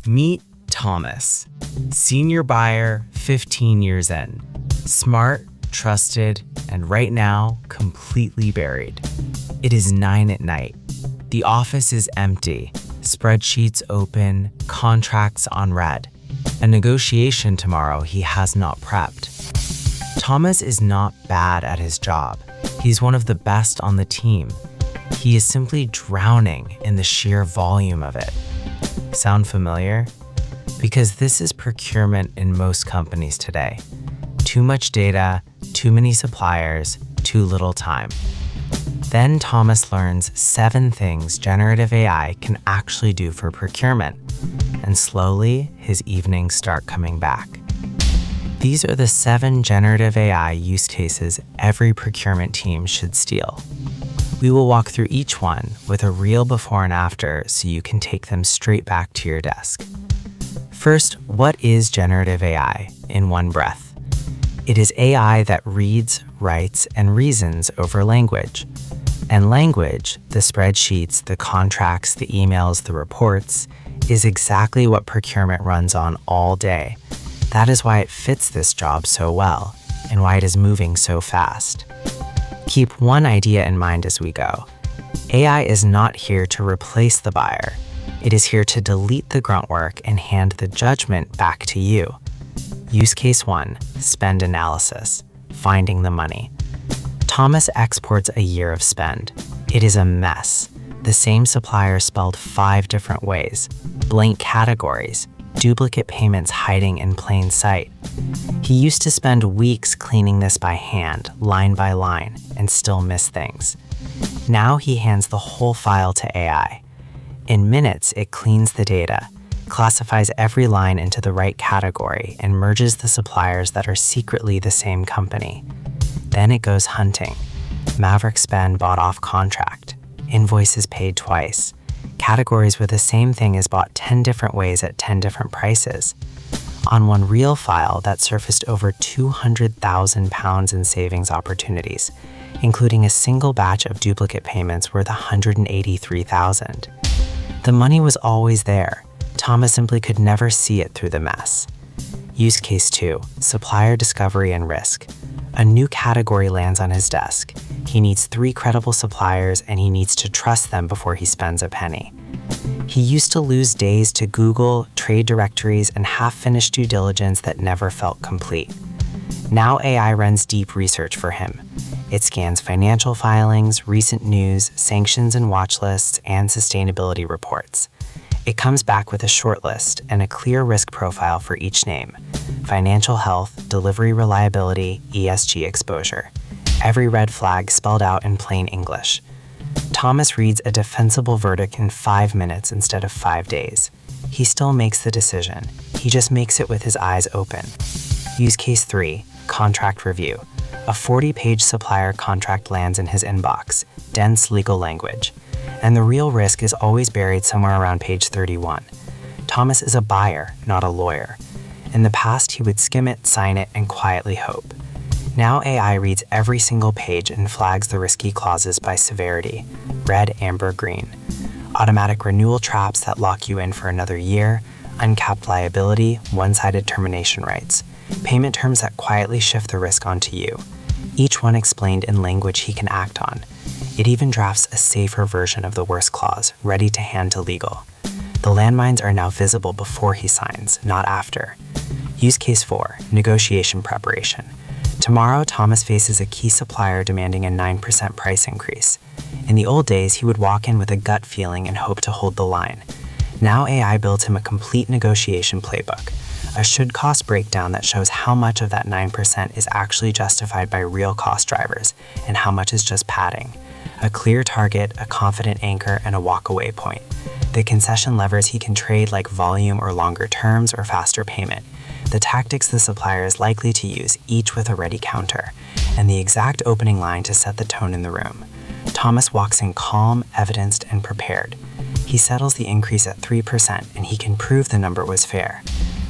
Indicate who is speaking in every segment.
Speaker 1: Meet Thomas, senior buyer, 15 years in. Smart, trusted, and right now, completely buried. It is 9 at night. The office is empty, spreadsheets open, contracts on red. A negotiation tomorrow he has not prepped. Thomas is not bad at his job. He's one of the best on the team. He is simply drowning in the sheer volume of it. Sound familiar? Because this is procurement in most companies today. Too much data, too many suppliers, too little time. Then Thomas learns 7 things generative AI can actually do for procurement. And slowly, his evenings start coming back. These are the 7 generative AI use cases every procurement team should steal. We will walk through each one with a real before and after so you can take them straight back to your desk. First, what is generative AI in one breath? It is AI that reads, writes, and reasons over language. And language, the spreadsheets, the contracts, the emails, the reports, is exactly what procurement runs on all day. That is why it fits this job so well, and why it is moving so fast. Keep one idea in mind as we go. AI is not here to replace the buyer. It is here to delete the grunt work and hand the judgment back to you. Use case 1, spend analysis, finding the money. Thomas exports a year of spend. It is a mess. The same supplier spelled 5 different ways, blank categories, duplicate payments hiding in plain sight. He used to spend weeks cleaning this by hand, line by line, and still miss things. Now he hands the whole file to AI. In minutes, it cleans the data, classifies every line into the right category, and merges the suppliers that are secretly the same company. Then it goes hunting. Maverick spend bought off contract. Invoices paid twice. Categories where the same thing is bought 10 different ways at 10 different prices. On one real file that surfaced over £200,000 in savings opportunities, including a single batch of duplicate payments worth $183,000. The money was always there. Thomas simply could never see it through the mess. Use case 2, supplier discovery and risk. A new category lands on his desk. He needs 3 credible suppliers and he needs to trust them before he spends a penny. He used to lose days to Google, trade directories, and half-finished due diligence that never felt complete. Now AI runs deep research for him. It scans financial filings, recent news, sanctions and watch lists, and sustainability reports. It comes back with a short list and a clear risk profile for each name: financial health, delivery reliability, ESG exposure. Every red flag spelled out in plain English. Thomas reads a defensible verdict in 5 minutes instead of 5 days. He still makes the decision. He just makes it with his eyes open. Use case 3, contract review. A 40-page supplier contract lands in his inbox, dense legal language. And the real risk is always buried somewhere around page 31. Thomas is a buyer, not a lawyer. In the past, he would skim it, sign it, and quietly hope. Now AI reads every single page and flags the risky clauses by severity: red, amber, green. Automatic renewal traps that lock you in for another year, uncapped liability, one-sided termination rights, payment terms that quietly shift the risk onto you, each one explained in language he can act on. It even drafts a safer version of the worst clause, ready to hand to legal. The landmines are now visible before he signs, not after. Use case 4, negotiation preparation. Tomorrow, Thomas faces a key supplier demanding a 9% price increase. In the old days, he would walk in with a gut feeling and hope to hold the line. Now AI builds him a complete negotiation playbook, a should-cost breakdown that shows how much of that 9% is actually justified by real cost drivers and how much is just padding. A clear target, a confident anchor, and a walk-away point. The concession levers he can trade, like volume or longer terms or faster payment. The tactics the supplier is likely to use, each with a ready counter, and the exact opening line to set the tone in the room. Thomas walks in calm, evidenced, and prepared. He settles the increase at 3%, and he can prove the number was fair.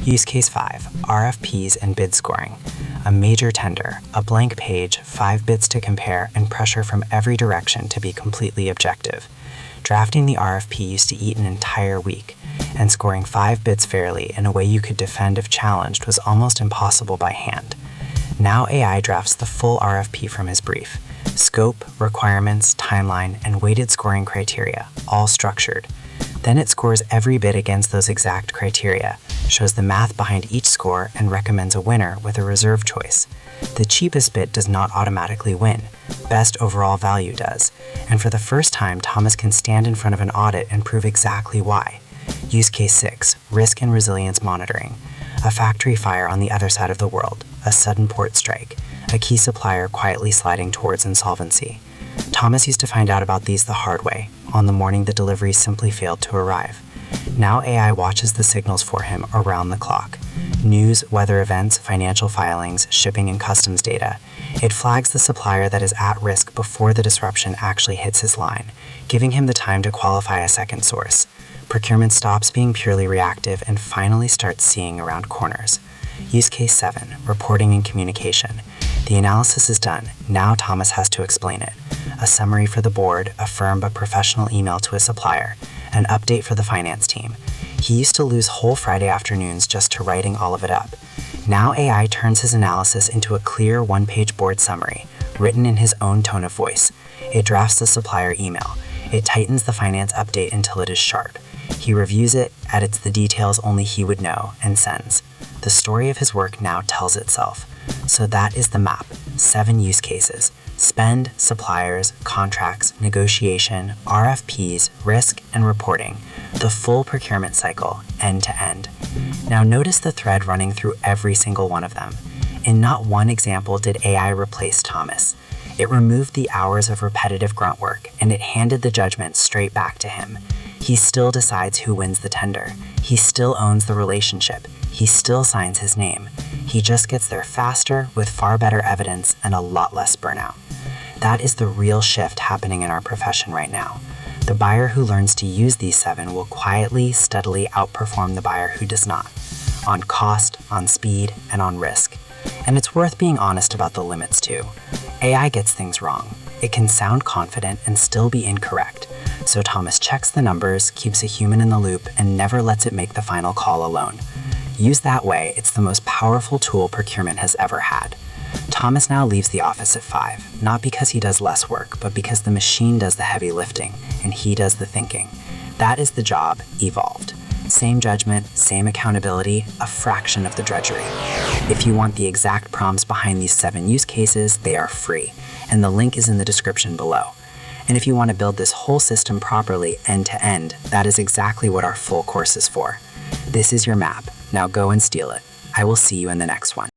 Speaker 1: Use case 5, RFPs and bid scoring. A major tender, a blank page, 5 bids to compare, and pressure from every direction to be completely objective. Drafting the RFP used to eat an entire week.
Speaker 2: and scoring 5 bids fairly in a way you could defend if challenged was almost impossible by hand. Now AI drafts the full RFP from his brief. Scope, requirements, timeline, and weighted scoring criteria, all structured. Then it scores every bid against those exact criteria, shows the math behind each score, and recommends a winner with a reserve choice. The cheapest bid does not automatically win. Best overall value does. And for the first time, Thomas can stand in front of an audit and prove exactly why. Use case 6, risk and resilience monitoring. A factory fire on the other side of the world, a sudden port strike, a key supplier quietly sliding towards insolvency. Thomas used to find out about these the hard way, on the morning the deliveries simply failed to arrive. Now AI watches the signals for him around the clock. News, weather events, financial filings, shipping and customs data. It flags the supplier that is at risk before the disruption actually hits his line, giving him the time to qualify a second source. Procurement stops being purely reactive and finally starts seeing around corners. Use case 7, reporting and communication. The analysis is done. Now Thomas has to explain it. A summary for the board, a firm but professional email to a supplier, an update for the finance team. He used to lose whole Friday afternoons just to writing all of it up. Now AI turns his analysis into a clear one-page board summary, written in his own tone of voice. It drafts the supplier email. It tightens the finance update until it is sharp. He reviews it, edits the details only he would know, and sends. The story of his work now tells itself. So that is the map. 7 use cases. Spend, suppliers, contracts, negotiation, RFPs, risk, and reporting. The full procurement cycle, end to end. Now notice the thread running through every single one of them. In not one example did AI replace Thomas. It removed the hours of repetitive grunt work, and it handed the judgment straight back to him. He still decides who wins the tender. He still owns the relationship. He still signs his name. He just gets there faster, with far better evidence and a lot less burnout. That is the real shift happening in our profession right now. The buyer who learns to use these 7 will quietly, steadily outperform the buyer who does not, on cost, on speed, and on risk. And it's worth being honest about the limits too. AI gets things wrong. It can sound confident and still be incorrect. So Thomas checks the numbers, keeps a human in the loop, and never lets it make the final call alone. Used that way, it's the most powerful tool procurement has ever had. Thomas now leaves the office at 5, not because he does less work, but because the machine does the heavy lifting, and he does the thinking. That is the job evolved. Same judgment, same accountability, a fraction of the drudgery. If you want the exact prompts behind these 7 use cases, they are free, and the link is in the description below. And if you want to build this whole system properly end to end, that is exactly what our full course is for. This is your map. Now go and steal it. I will see you in the next one.